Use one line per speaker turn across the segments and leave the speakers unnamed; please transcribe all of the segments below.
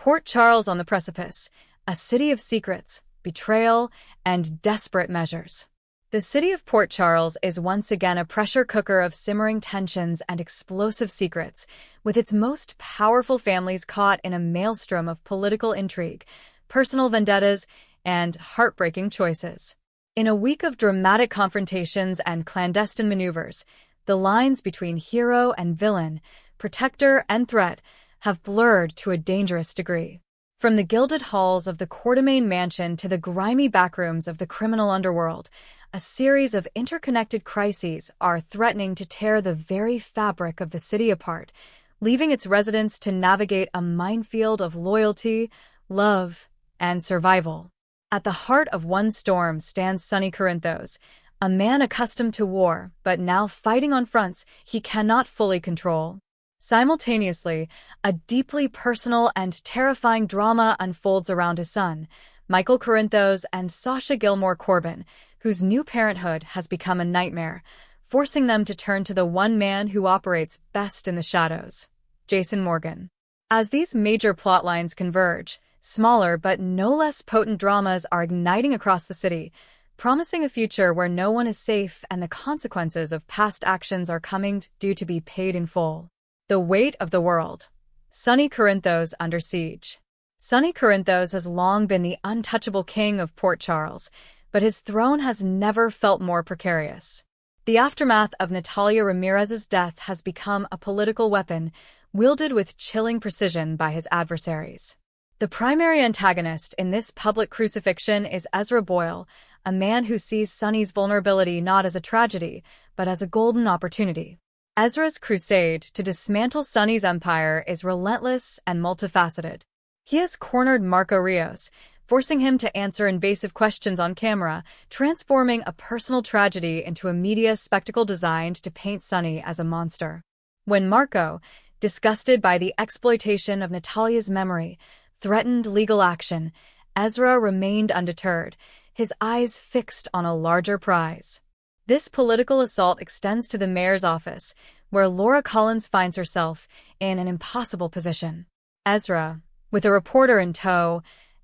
Port Charles on the precipice, a city of secrets, betrayal, and desperate measures. The city of Port Charles is once again a pressure cooker of simmering tensions and explosive secrets, with its most powerful families caught in a maelstrom of political intrigue, personal vendettas, and heartbreaking choices. In a week of dramatic confrontations and clandestine maneuvers, the lines between hero and villain, protector and threat, have blurred to a dangerous degree. From the gilded halls of the Quartermain mansion to the grimy backrooms of the criminal underworld, a series of interconnected crises are threatening to tear the very fabric of the city apart, leaving its residents to navigate a minefield of loyalty, love, and survival. At the heart of one storm stands Sonny Corinthos, a man accustomed to war but now fighting on fronts he cannot fully control. Simultaneously, a deeply personal and terrifying drama unfolds around his son, Michael Corinthos and Sasha Gilmore Corbin, whose new parenthood has become a nightmare, forcing them to turn to the one man who operates best in the shadows, Jason Morgan. As these major plot lines converge, smaller but no less potent dramas are igniting across the city, promising a future where no one is safe and the consequences of past actions are coming due to be paid in full. The weight of the world. Sonny Corinthos under siege. Sonny Corinthos has long been the untouchable king of Port Charles, but his throne has never felt more precarious. The aftermath of Natalia Ramirez's death has become a political weapon, wielded with chilling precision by his adversaries. The primary antagonist in this public crucifixion is Ezra Boyle, a man who sees Sonny's vulnerability not as a tragedy, but as a golden opportunity. Ezra's crusade to dismantle Sonny's empire is relentless and multifaceted. He has cornered Marco Rios, forcing him to answer invasive questions on camera, transforming a personal tragedy into a media spectacle designed to paint Sonny as a monster. When Marco, disgusted by the exploitation of Natalia's memory, threatened legal action, Ezra remained undeterred, his eyes fixed on a larger prize. This political assault extends to the mayor's office, where Laura Collins finds herself in an impossible position. Ezra, with a reporter in tow,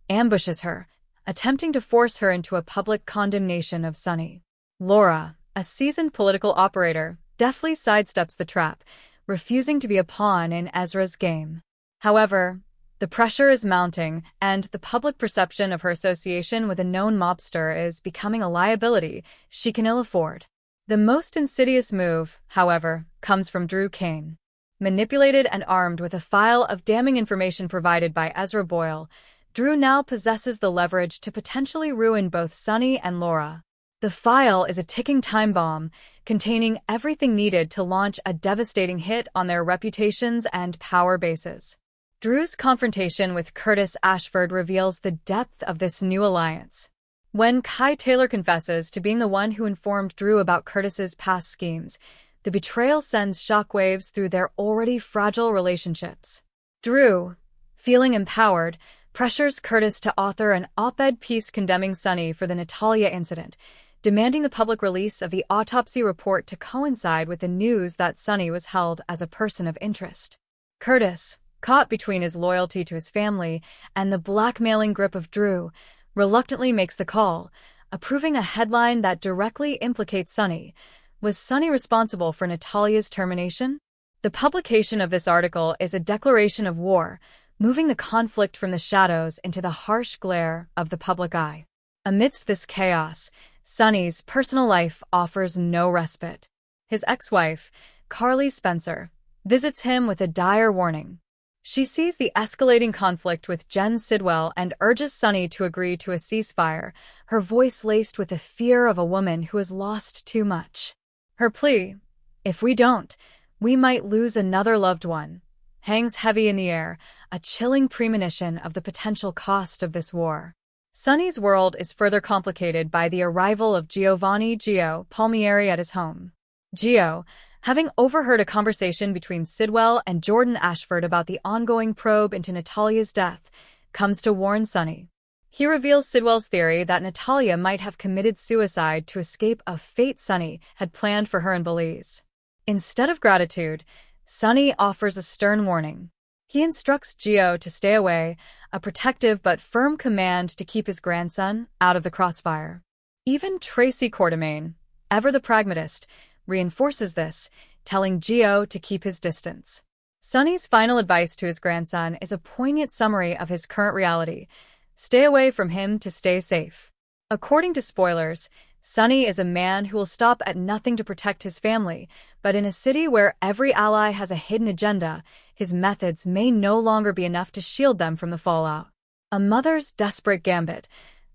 ambushes her, attempting to force her into a public condemnation of Sonny. Laura, a seasoned political operator, deftly sidesteps the trap, refusing to be a pawn in Ezra's game. However, the pressure is mounting, and the public perception of her association with a known mobster is becoming a liability she can ill afford. The most insidious move, however, comes from Drew Kane. Manipulated and armed with a file of damning information provided by Ezra Boyle, Drew now possesses the leverage to potentially ruin both Sonny and Laura. The file is a ticking time bomb, containing everything needed to launch a devastating hit on their reputations and power bases. Drew's confrontation with Curtis Ashford reveals the depth of this new alliance. When Kai Taylor confesses to being the one who informed Drew about Curtis's past schemes, the betrayal sends shockwaves through their already fragile relationships. Drew, feeling empowered, pressures Curtis to author an op-ed piece condemning Sonny for the Natalia incident, demanding the public release of the autopsy report to coincide with the news that Sonny was held as a person of interest. Curtis, caught between his loyalty to his family and the blackmailing grip of Drew, reluctantly makes the call, approving a headline that directly implicates Sonny. Was Sonny responsible for Natalia's termination? The publication of this article is a declaration of war, moving the conflict from the shadows into the harsh glare of the public eye. Amidst this chaos, Sonny's personal life offers no respite. His ex-wife, Carly Spencer, visits him with a dire warning. She sees the escalating conflict with Jen Sidwell and urges Sonny to agree to a ceasefire, her voice laced with the fear of a woman who has lost too much. Her plea, "If we don't, we might lose another loved one," hangs heavy in the air, a chilling premonition of the potential cost of this war. Sonny's world is further complicated by the arrival of Giovanni "Gio" Palmieri at his home. Gio, having overheard a conversation between Sidwell and Jordan Ashford about the ongoing probe into Natalia's death, comes to warn Sonny. He reveals Sidwell's theory that Natalia might have committed suicide to escape a fate Sonny had planned for her in Belize. Instead of gratitude, Sonny offers a stern warning. He instructs Gio to stay away, a protective but firm command to keep his grandson out of the crossfire. Even Tracy Quartermain, ever the pragmatist, reinforces this, telling Gio to keep his distance. Sonny's final advice to his grandson is a poignant summary of his current reality. Stay away from him to stay safe. According to spoilers, Sonny is a man who will stop at nothing to protect his family, but in a city where every ally has a hidden agenda, his methods may no longer be enough to shield them from the fallout. A mother's desperate gambit,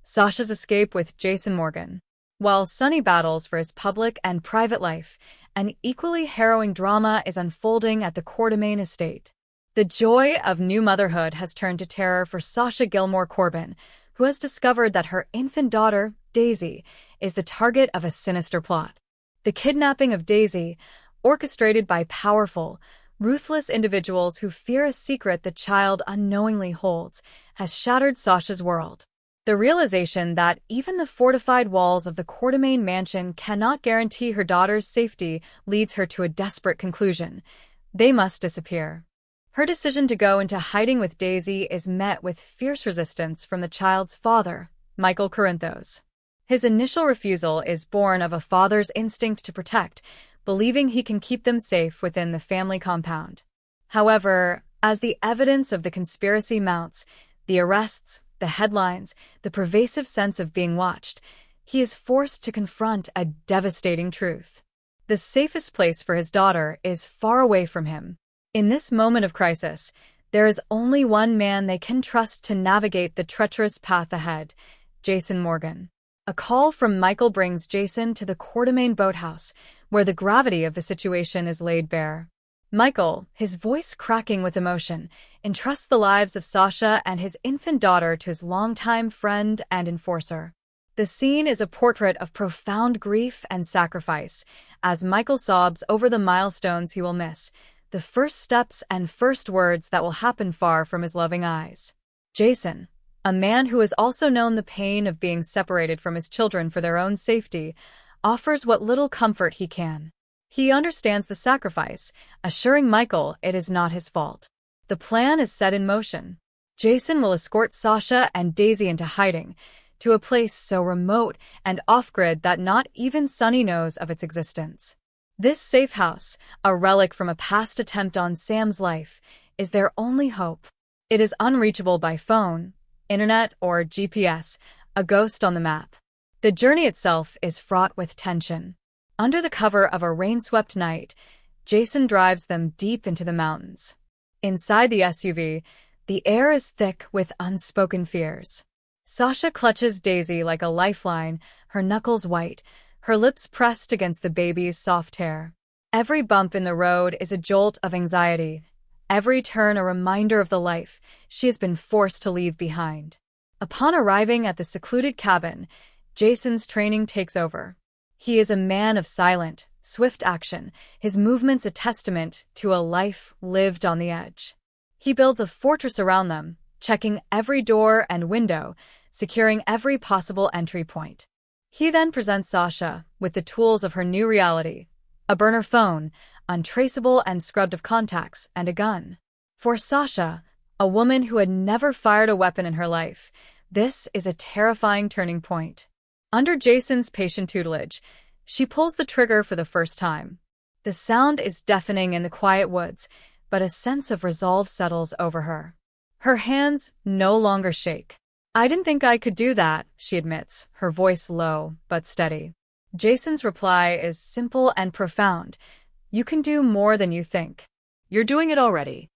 Sasha's escape with Jason Morgan. While Sonny battles for his public and private life, an equally harrowing drama is unfolding at the Quartermain estate. The joy of new motherhood has turned to terror for Sasha Gilmore Corbin, who has discovered that her infant daughter, Daisy, is the target of a sinister plot. The kidnapping of Daisy, orchestrated by powerful, ruthless individuals who fear a secret the child unknowingly holds, has shattered Sasha's world. The realization that even the fortified walls of the Quartermain mansion cannot guarantee her daughter's safety leads her to a desperate conclusion. They must disappear. Her decision to go into hiding with Daisy is met with fierce resistance from the child's father, Michael Corinthos. His initial refusal is born of a father's instinct to protect, believing he can keep them safe within the family compound. However, as the evidence of the conspiracy mounts, the arrests, the headlines, the pervasive sense of being watched, he is forced to confront a devastating truth. The safest place for his daughter is far away from him. In this moment of crisis, there is only one man they can trust to navigate the treacherous path ahead, Jason Morgan. A call from Michael brings Jason to the Quartermain boathouse, where the gravity of the situation is laid bare. Michael, his voice cracking with emotion, entrusts the lives of Sasha and his infant daughter to his longtime friend and enforcer. The scene is a portrait of profound grief and sacrifice, as Michael sobs over the milestones he will miss, the first steps and first words that will happen far from his loving eyes. Jason, a man who has also known the pain of being separated from his children for their own safety, offers what little comfort he can. He understands the sacrifice, assuring Michael it is not his fault. The plan is set in motion. Jason will escort Sasha and Daisy into hiding, to a place so remote and off-grid that not even Sonny knows of its existence. This safe house, a relic from a past attempt on Sam's life, is their only hope. It is unreachable by phone, internet, or GPS, a ghost on the map. The journey itself is fraught with tension. Under the cover of a rain-swept night, Jason drives them deep into the mountains. Inside the SUV, the air is thick with unspoken fears. Sasha clutches Daisy like a lifeline, her knuckles white, her lips pressed against the baby's soft hair. Every bump in the road is a jolt of anxiety, every turn a reminder of the life she has been forced to leave behind. Upon arriving at the secluded cabin, Jason's training takes over. He is a man of silent, swift action, his movements a testament to a life lived on the edge. He builds a fortress around them, checking every door and window, securing every possible entry point. He then presents Sasha with the tools of her new reality: a burner phone, untraceable and scrubbed of contacts, and a gun. For Sasha, a woman who had never fired a weapon in her life, this is a terrifying turning point. Under Jason's patient tutelage, she pulls the trigger for the first time. The sound is deafening in the quiet woods, but a sense of resolve settles over her. Her hands no longer shake. "I didn't think I could do that," she admits, her voice low but steady. Jason's reply is simple and profound. "You can do more than you think. You're doing it already."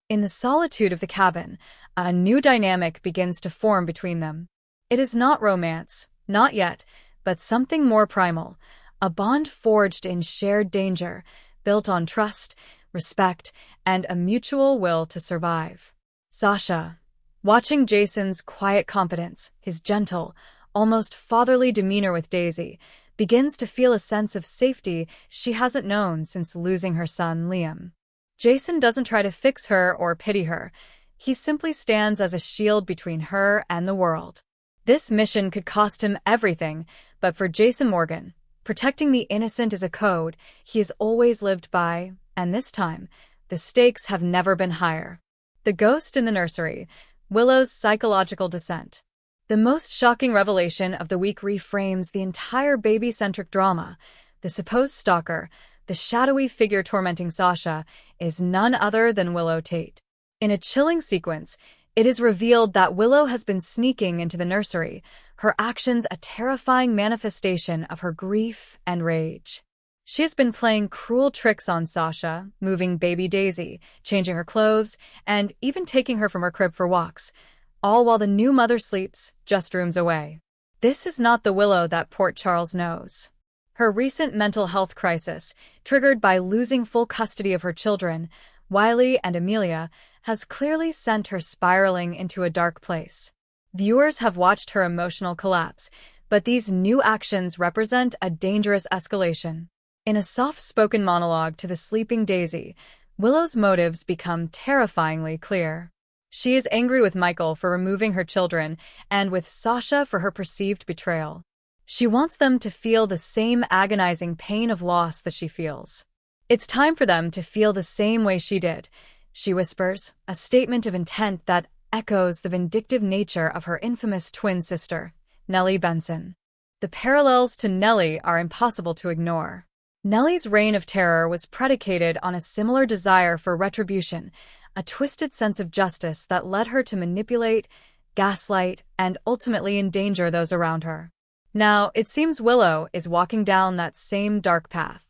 In the solitude of the cabin, a new dynamic begins to form between them. It is not romance, not yet, but something more primal, a bond forged in shared danger, built on trust, respect, and a mutual will to survive. Sasha, watching Jason's quiet competence, his gentle, almost fatherly demeanor with Daisy, begins to feel a sense of safety she hasn't known since losing her son, Liam. Jason doesn't try to fix her or pity her. He simply stands as a shield between her and the world. This mission could cost him everything, but for Jason Morgan, protecting the innocent is a code he has always lived by, and this time, the stakes have never been higher. The Ghost in the Nursery, Willow's psychological descent. The most shocking revelation of the week reframes the entire baby-centric drama. The supposed stalker, the shadowy figure tormenting Sasha, is none other than Willow Tate. In a chilling sequence, it is revealed that Willow has been sneaking into the nursery, her actions a terrifying manifestation of her grief and rage. She has been playing cruel tricks on Sasha, moving baby Daisy, changing her clothes, and even taking her from her crib for walks, all while the new mother sleeps just rooms away. This is not the Willow that Port Charles knows. Her recent mental health crisis, triggered by losing full custody of her children, Wiley and Amelia, has clearly sent her spiraling into a dark place. Viewers have watched her emotional collapse, but these new actions represent a dangerous escalation. In a soft-spoken monologue to the sleeping Daisy, Willow's motives become terrifyingly clear. She is angry with Michael for removing her children and with Sasha for her perceived betrayal. She wants them to feel the same agonizing pain of loss that she feels. It's time for them to feel the same way she did, she whispers, a statement of intent that echoes the vindictive nature of her infamous twin sister, Nellie Benson. The parallels to Nellie are impossible to ignore. Nellie's reign of terror was predicated on a similar desire for retribution, a twisted sense of justice that led her to manipulate, gaslight, and ultimately endanger those around her. Now, it seems Willow is walking down that same dark path.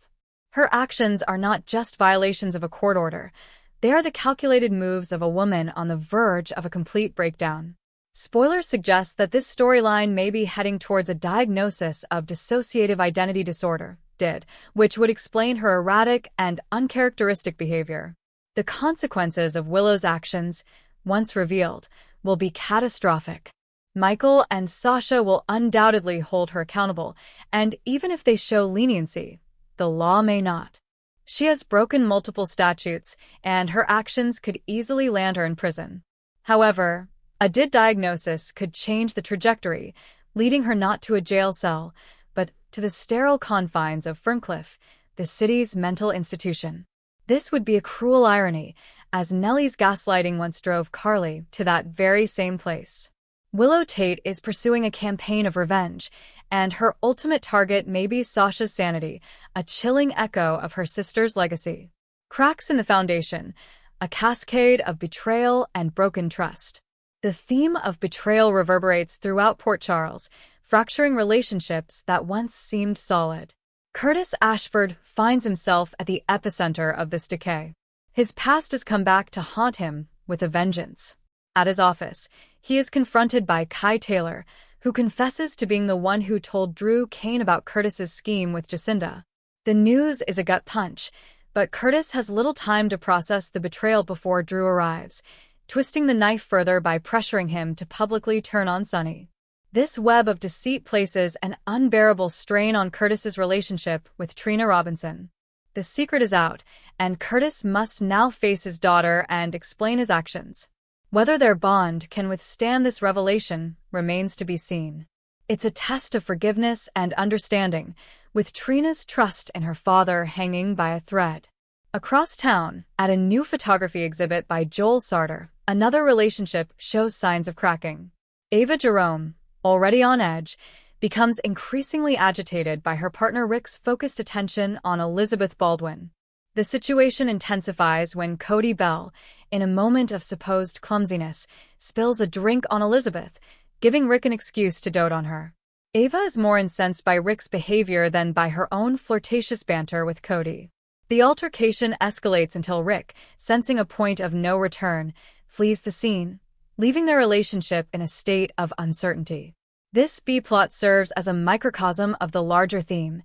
Her actions are not just violations of a court order. They are the calculated moves of a woman on the verge of a complete breakdown. Spoilers suggest that this storyline may be heading towards a diagnosis of dissociative identity disorder, DID, which would explain her erratic and uncharacteristic behavior. The consequences of Willow's actions, once revealed, will be catastrophic. Michael and Sasha will undoubtedly hold her accountable, and even if they show leniency, the law may not. She has broken multiple statutes, and her actions could easily land her in prison. However, a DID diagnosis could change the trajectory, leading her not to a jail cell, but to the sterile confines of Ferncliff, the city's mental institution. This would be a cruel irony, as Nellie's gaslighting once drove Carly to that very same place. Willow Tate is pursuing a campaign of revenge, and her ultimate target may be Sasha's sanity, a chilling echo of her sister's legacy. Cracks in the foundation, a cascade of betrayal and broken trust. The theme of betrayal reverberates throughout Port Charles, fracturing relationships that once seemed solid. Curtis Ashford finds himself at the epicenter of this decay. His past has come back to haunt him with a vengeance. At his office, he is confronted by Kai Taylor, who confesses to being the one who told Drew Kane about Curtis's scheme with Jacinda. The news is a gut punch, but Curtis has little time to process the betrayal before Drew arrives, twisting the knife further by pressuring him to publicly turn on Sonny. This web of deceit places an unbearable strain on Curtis's relationship with Trina Robinson. The secret is out, and Curtis must now face his daughter and explain his actions. Whether their bond can withstand this revelation remains to be seen. It's a test of forgiveness and understanding, with Trina's trust in her father hanging by a thread. Across town, at a new photography exhibit by Joel Sarter, another relationship shows signs of cracking. Ava Jerome, already on edge, becomes increasingly agitated by her partner Rick's focused attention on Elizabeth Baldwin. The situation intensifies when Cody Bell, in a moment of supposed clumsiness, spills a drink on Elizabeth, giving Rick an excuse to dote on her. Ava is more incensed by Rick's behavior than by her own flirtatious banter with Cody. The altercation escalates until Rick, sensing a point of no return, flees the scene, leaving their relationship in a state of uncertainty. This B-plot serves as a microcosm of the larger theme.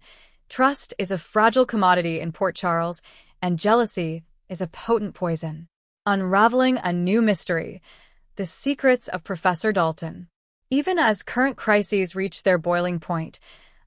Trust is a fragile commodity in Port Charles, and jealousy is a potent poison. Unraveling a new mystery, the secrets of Professor Dalton. Even as current crises reach their boiling point,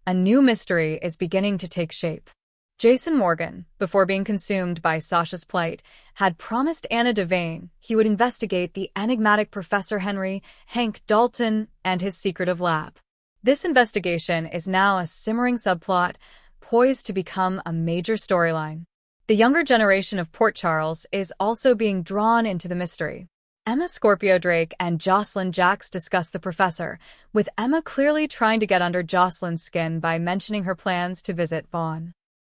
a new mystery is beginning to take shape. Jason Morgan, before being consumed by Sasha's plight, had promised Anna Devane he would investigate the enigmatic Professor Hank Dalton and his secretive lab. This investigation is now a simmering subplot, poised to become a major storyline. The younger generation of Port Charles is also being drawn into the mystery. Emma Scorpio Drake and Jocelyn Jacks discuss the professor, with Emma clearly trying to get under Jocelyn's skin by mentioning her plans to visit Vaughn.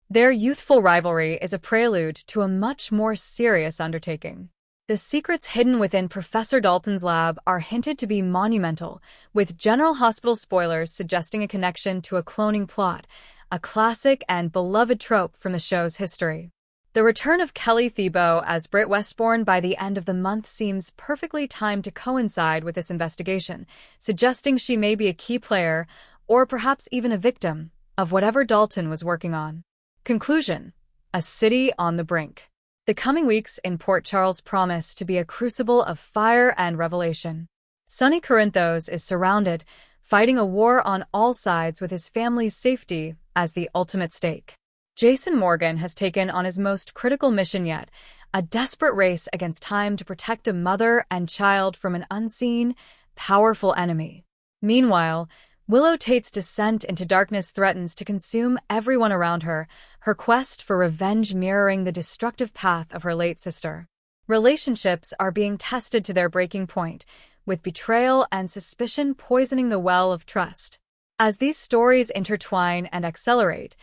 Their youthful rivalry is a prelude to a much more serious undertaking. The secrets hidden within Professor Dalton's lab are hinted to be monumental, with General Hospital spoilers suggesting a connection to a cloning plot, a classic and beloved trope from the show's history. The return of Kelly Thiebaud as Britt Westbourne by the end of the month seems perfectly timed to coincide with this investigation, suggesting she may be a key player, or perhaps even a victim, of whatever Dalton was working on. Conclusion: a city on the brink. The coming weeks in Port Charles promise to be a crucible of fire and revelation. Sonny Corinthos is surrounded, fighting a war on all sides with his family's safety as the ultimate stake. Jason Morgan has taken on his most critical mission yet, a desperate race against time to protect a mother and child from an unseen, powerful enemy. Meanwhile, Willow Tate's descent into darkness threatens to consume everyone around her, her quest for revenge mirroring the destructive path of her late sister. Relationships are being tested to their breaking point, with betrayal and suspicion poisoning the well of trust. As these stories intertwine and accelerate,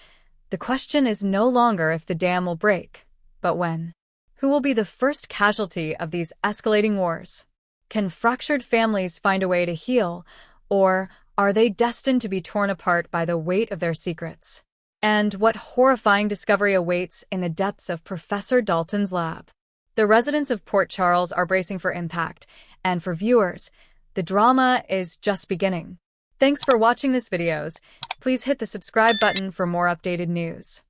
the question is no longer if the dam will break, but when. Who will be the first casualty of these escalating wars? Can fractured families find a way to heal, or are they destined to be torn apart by the weight of their secrets? And what horrifying discovery awaits in the depths of Professor Dalton's lab? The residents of Port Charles are bracing for impact, and for viewers, the drama is just beginning. Thanks for watching this videos. Please hit the subscribe button for more updated news.